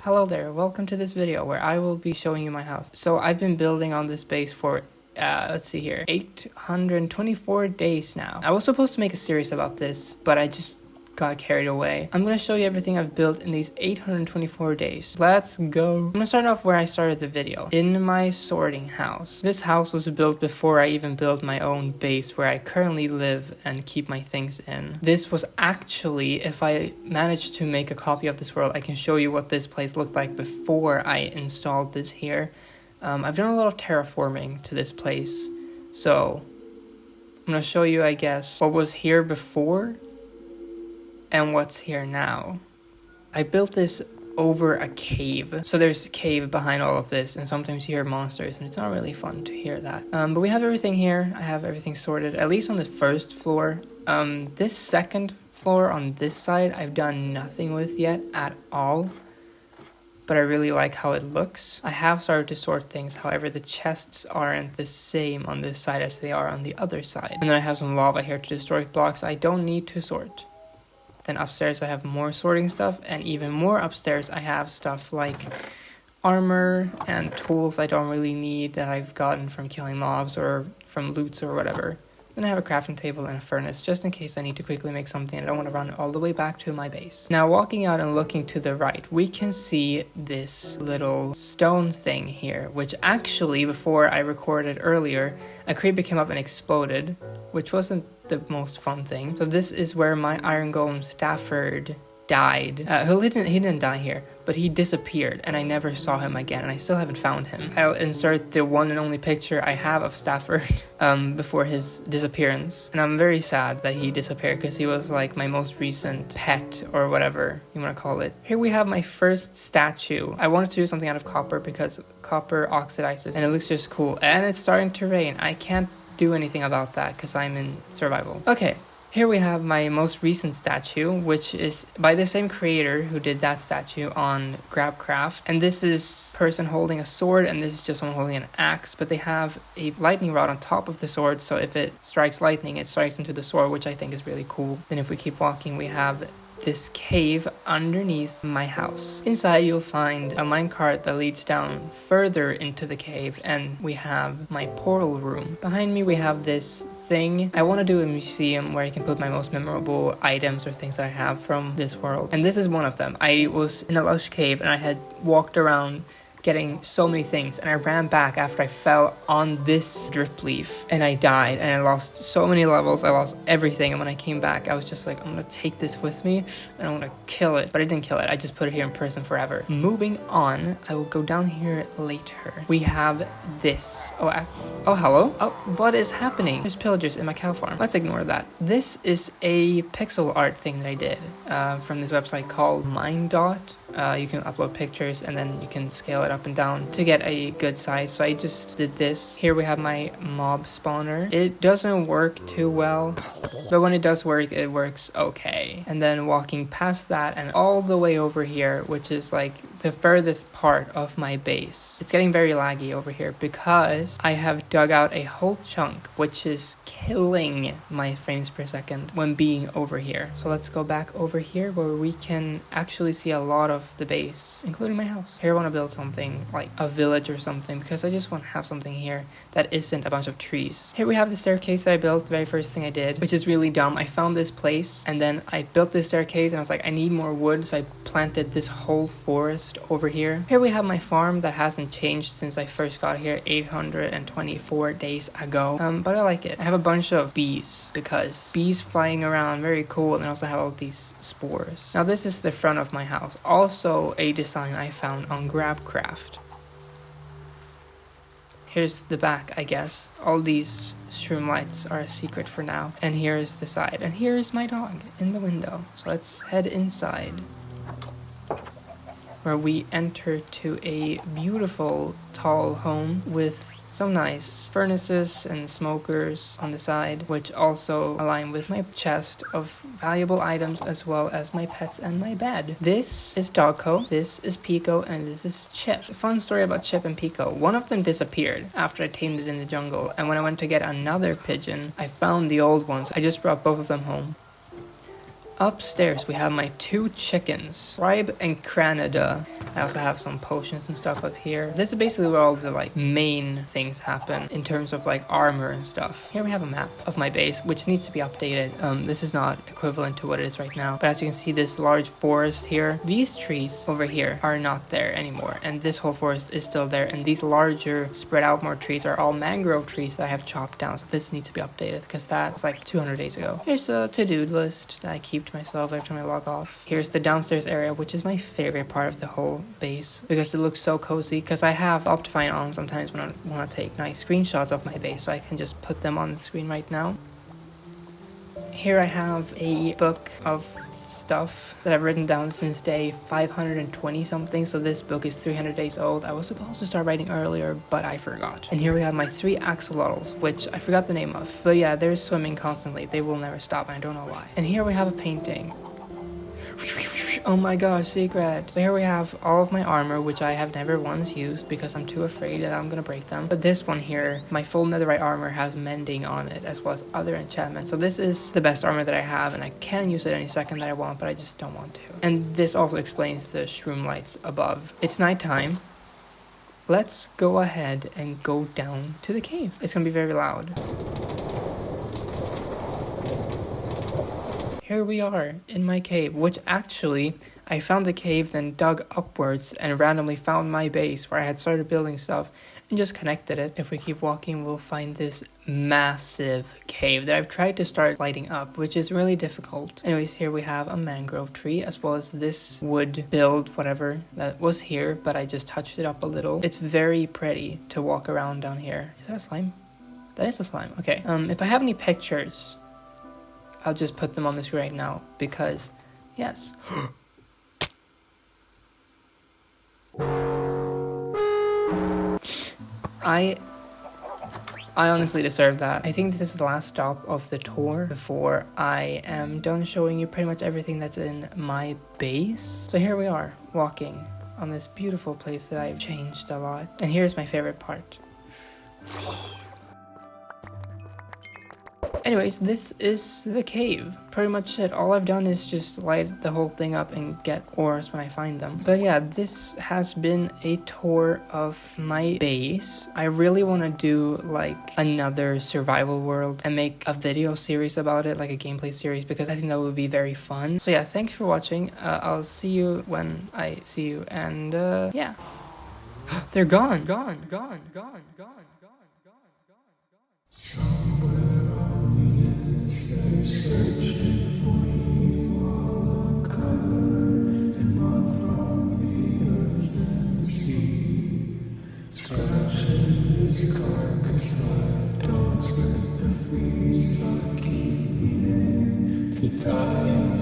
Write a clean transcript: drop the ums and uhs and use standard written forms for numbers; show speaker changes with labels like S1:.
S1: Hello there, welcome to this video where I will be showing you my house. So I've been building on this base for, let's see here, 824 days now. I was supposed to make a series about this, but I just got carried away. I'm gonna show you everything I've built in these 824 days. Let's go. I'm gonna start off where I started the video, in my sorting house. This house was built before I even built my own base where I currently live and keep my things in. This was actually, if I managed to make a copy of this world, I can show you what this place looked like before I installed this here. I've done a lot of terraforming to this place, so I'm gonna show you, I guess, what was here before and what's here now. I built this over a cave, so there's a cave behind all of this, and sometimes you hear monsters and it's not really fun to hear that. But we have everything here. I have everything sorted, at least on the first floor. This second floor on this side I've done nothing with yet at all, but I really like how it looks. I have started to sort things, however the chests aren't the same on this side as they are on the other side. And then I have some lava here to destroy blocks I don't need to sort. Then upstairs I have more sorting stuff, and even more upstairs I have stuff like armor and tools I don't really need that I've gotten from killing mobs or from loots or whatever. Then I have a crafting table and a furnace just in case I need to quickly make something and I don't want to run all the way back to my base. Now walking out and looking to the right, we can see this little stone thing here, which actually before I recorded earlier, a creeper came up and exploded, which wasn't the most fun thing. So this is where my iron golem Stafford died. He didn't die here, but he disappeared and I never saw him again, and I still haven't found him. I'll insert the one and only picture I have of Stafford before his disappearance, and I'm very sad that he disappeared because he was like my most recent pet or whatever you want to call it. Here we have my first statue. I wanted to do something out of copper because copper oxidizes and it looks just cool, and it's starting to rain. I can't do anything about that because I'm in survival. Okay. Here we have my most recent statue, which is by the same creator who did that statue on GrabCraft. And this is a person holding a sword, and this is just someone holding an axe, but they have a lightning rod on top of the sword, so if it strikes lightning, it strikes into the sword, which I think is really cool. Then if we keep walking, we have this cave underneath my house. Inside you'll find a minecart that leads down further into the cave, and we have my portal room. Behind me we have this thing. I want to do a museum where I can put my most memorable items or things that I have from this world, and this is one of them. I was in a lush cave and I had walked around getting so many things, and I ran back after I fell on this drip leaf and I died and I lost so many levels. I lost everything, and when I came back I was just like, I'm gonna take this with me and I'm gonna kill it. But I didn't kill it, I just put it here in prison forever. Moving on, I will go down here later. We have this. Oh hello. Oh, what is happening? There's pillagers in my cow farm. Let's ignore that. This is a pixel art thing that I did from this website called Minedot. You can upload pictures and then you can scale it up and down to get a good size. So I just did this. Here we have my mob spawner. It doesn't work too well, but when it does work, it works okay. And then walking past that and all the way over here, which is like the furthest part of my base. It's getting very laggy over here because I have dug out a whole chunk, which is killing my frames per second when being over here. So let's go back over here where we can actually see a lot of the base, including my house. Here I want to build something like a village or something because I just want to have something here that isn't a bunch of trees. Here we have the staircase that I built, the very first thing I did, which is really dumb. I found this place and then I built this staircase and I was like, I need more wood, so I planted this whole forest over here. Here we have my farm that hasn't changed since I first got here 824 days ago, but I like it. I have a bunch of bees because bees flying around, very cool, and I also have all these spores. Now this is the front of my house, also a design I found on GrabCraft. Here's the back, I guess. All these shroom lights are a secret for now. And here's the side. And here's my dog in the window. So let's head inside, where we enter to a beautiful tall home with some nice furnaces and smokers on the side, which also align with my chest of valuable items as well as my pets and my bed. This is Dogco, this is Pico, and this is Chip. A fun story about Chip and Pico. One of them disappeared after I tamed it in the jungle, and when I went to get another pigeon, I found the old ones. I just brought both of them home. Upstairs, we have my 2 chickens, Tribe and Canada. I also have some potions and stuff up here. This is basically where all the like main things happen in terms of like armor and stuff. Here we have a map of my base, which needs to be updated. This is not equivalent to what it is right now. But as you can see, this large forest here, these trees over here are not there anymore. And this whole forest is still there. And these larger, spread out more trees are all mangrove trees that I have chopped down. So this needs to be updated because that was like 200 days ago. Here's the to-do list that I keep to myself every time I log off. Here's the downstairs area, which is my favorite part of the whole base because it looks so cozy. Because I have Optifine on sometimes when I want to take nice screenshots of my base, so I can just put them on the screen right now. Here I have a book of stuff that I've written down since day 520 something, so this book is 300 days old. I was supposed to start writing earlier, but I forgot. And here we have my 3 axolotls, which I forgot the name of. But yeah, they're swimming constantly. They will never stop, and I don't know why. And here we have a painting. Oh my gosh, secret. So here we have all of my armor, which I have never once used because I'm too afraid that I'm gonna break them. But this one here, my full netherite armor has mending on it as well as other enchantments. So this is the best armor that I have, and I can use it any second that I want, but I just don't want to. And this also explains the shroom lights above. It's nighttime. Let's go ahead and go down to the cave. It's gonna be very loud. Here we are in my cave, which actually I found the cave, then dug upwards and randomly found my base where I had started building stuff and just connected it. If we keep walking, we'll find this massive cave that I've tried to start lighting up, which is really difficult. Anyways, here we have a mangrove tree as well as this wood build, whatever that was here, but I just touched it up a little. It's very pretty to walk around down here. Is that a slime? That is a slime. Okay. If I have any pictures, I'll just put them on the screen right now because, yes. I honestly deserve that. I think this is the last stop of the tour before I am done showing you pretty much everything that's in my base. So here we are, walking on this beautiful place that I've changed a lot. And here's my favorite part. Anyways, this is the cave. Pretty much it. All I've done is just light the whole thing up and get ores when I find them. But yeah, this has been a tour of my base. I really want to do like another survival world and make a video series about it, like a gameplay series, because I think that would be very fun. So yeah, thanks for watching. I'll see you when I see you, and yeah. They're gone.
S2: Searching for you, all uncovered and one from the earth and the sea. Scratching this carcass, I don't expect the fleas, I keep needing to die.